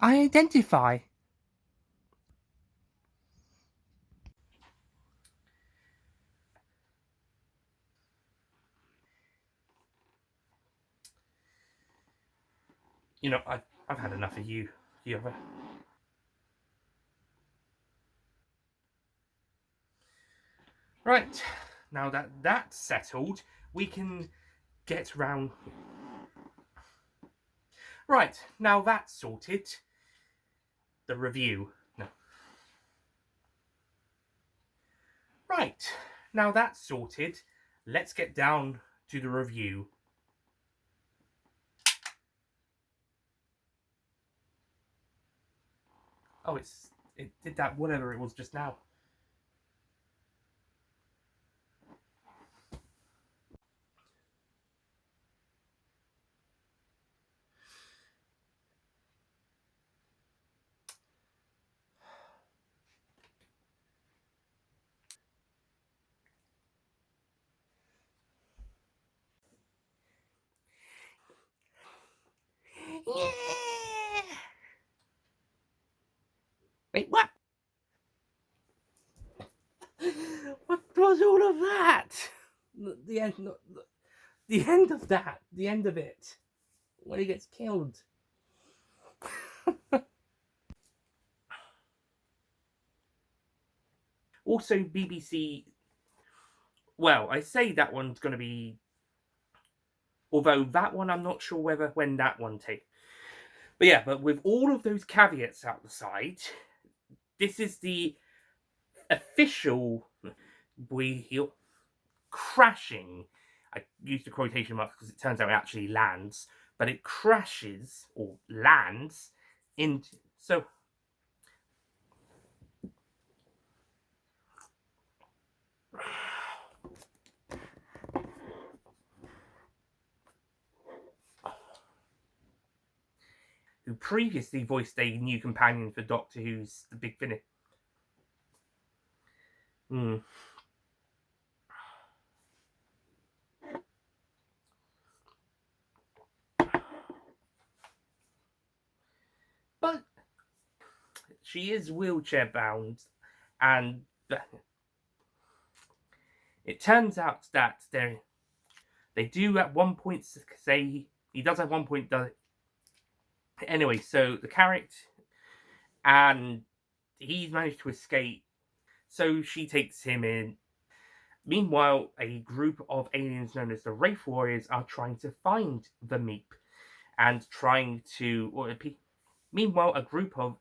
I identify. You know, I've had enough of you. You ever? Right. Now that that's settled, we can get round. Right. Now that's sorted. The review. No. Right. Now that's sorted. Let's get down to the review. Oh, it did that whatever it was just now. Yeah. Wait, what? What was all of that? The end. The end of that. The end of it. When he gets killed. Also, BBC. Well, I say that one's going to be. Although that one, I'm not sure whether when that one takes. But yeah, but with all of those caveats out the side, this is the official. We crashing. I used the quotation marks because it turns out it actually lands, but it crashes or lands into. So who previously voiced a new companion for Doctor Who's the Big Finish. Hmm. But she is wheelchair bound, and it turns out that they do at one point say he does at one point does. Anyway, so the character and he's managed to escape, so she takes him in. Meanwhile, a group of aliens known as the Wraith Warriors are trying to find the Meep and trying to. Meanwhile, a group of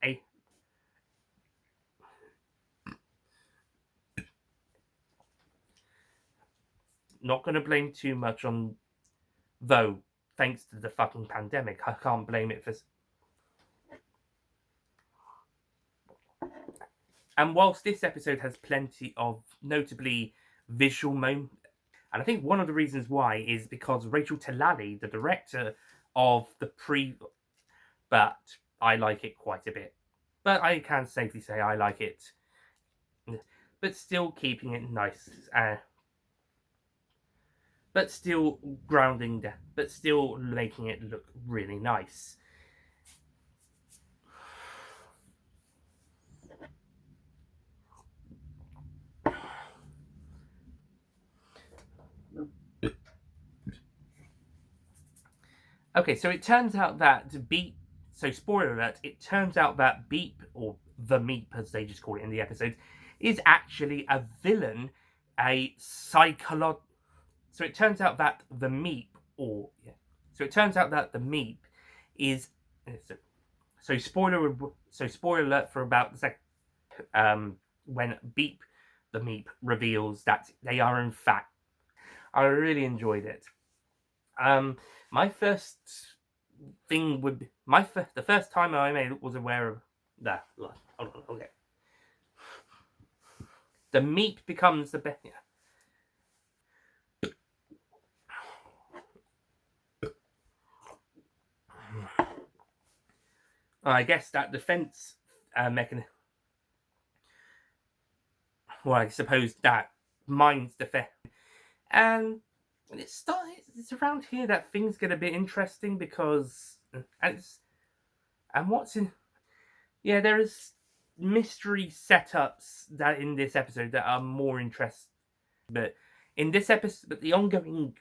not going to blame too much on, though, thanks to the fucking pandemic, I can't blame it for. And whilst this episode has plenty of notably visual moments, and I think one of the reasons why is because Rachel Talali, the director of the but I like it quite a bit. But I can safely say I like it, but still keeping it nice, but still grounding, but still making it look really nice. Okay, so it turns out that Beep. So spoiler alert! It turns out that Beep, or the Meep as they just call it in the episode, is actually a villain, a psycholo. So it turns out that the Meep, or yeah. So it turns out that the Meep is. So spoiler alert for about the second. When Beep, the Meep, reveals that they are in fact. I really enjoyed it. My first thing would be the first time I was aware of that. Hold on, okay. The Meep becomes the best. Yeah. I guess that defense mechanism. Well, I suppose that mind's defense, and it's around here that things get a bit interesting because and what's in Yeah, there is mystery setups that in this episode that are more interesting. But in this episode, but the ongoing,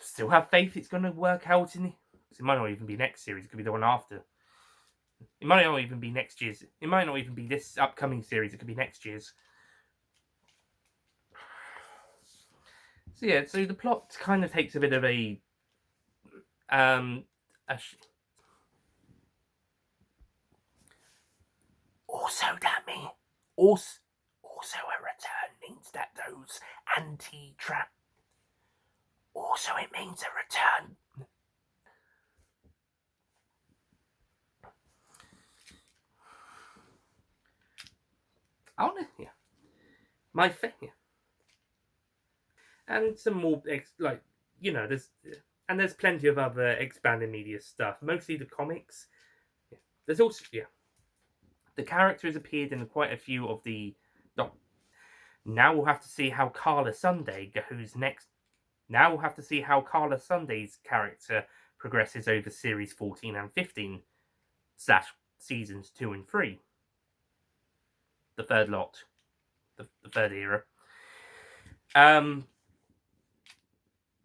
still have faith it's going to work out in. It might not even be next series. It could be the one after. It might not even be next year's. It might not even be this upcoming series. It could be next year's. So yeah, so the plot kind of takes a bit of a also that means also a return means that those anti-trap. Also, it means a return. I want to, yeah. My thing, yeah. And some more, there's plenty of other expanded media stuff. Mostly the comics. Yeah. There's also, yeah. The character has appeared in quite a few of the. Now we'll have to see how Carla Sunday goes next. Now we'll have to see how Carla Sunday's character progresses over series 14 and 15 / seasons 2 and 3. The third lot, the third era.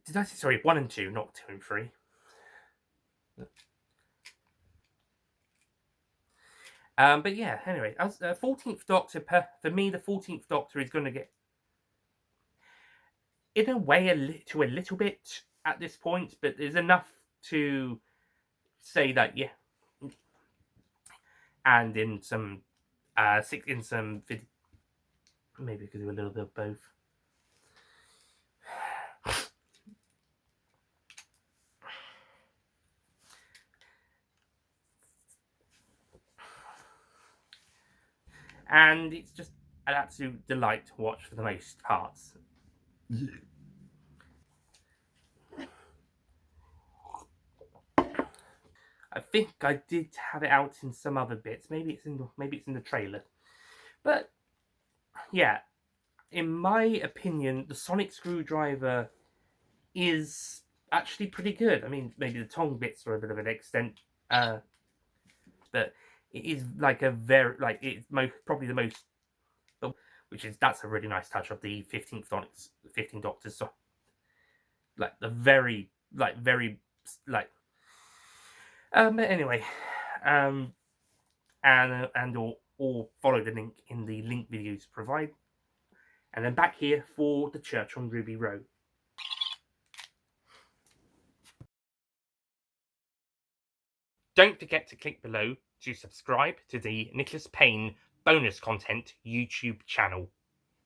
Did I say, sorry, 1 and 2, not 2 and 3? But yeah, anyway, as 14th Doctor, for me, the 14th Doctor is going to get, in a way, a little bit at this point, but there's enough to say that, yeah. And in some, maybe we could do a little bit of both. And it's just an absolute delight to watch for the most parts. I think I did have it out in some other bits. Maybe it's in the trailer. But yeah, in my opinion, the sonic screwdriver is actually pretty good. I mean, maybe the tongue bits are a bit of an extent, but it is like a very it's probably the most, that's a really nice touch of the 15th Doctor's. So, like the very anyway, and or follow the link in the link videos provide, and then back here for the Church on Ruby Road. Don't forget to click below to subscribe to the Nicholas Payne bonus content YouTube channel.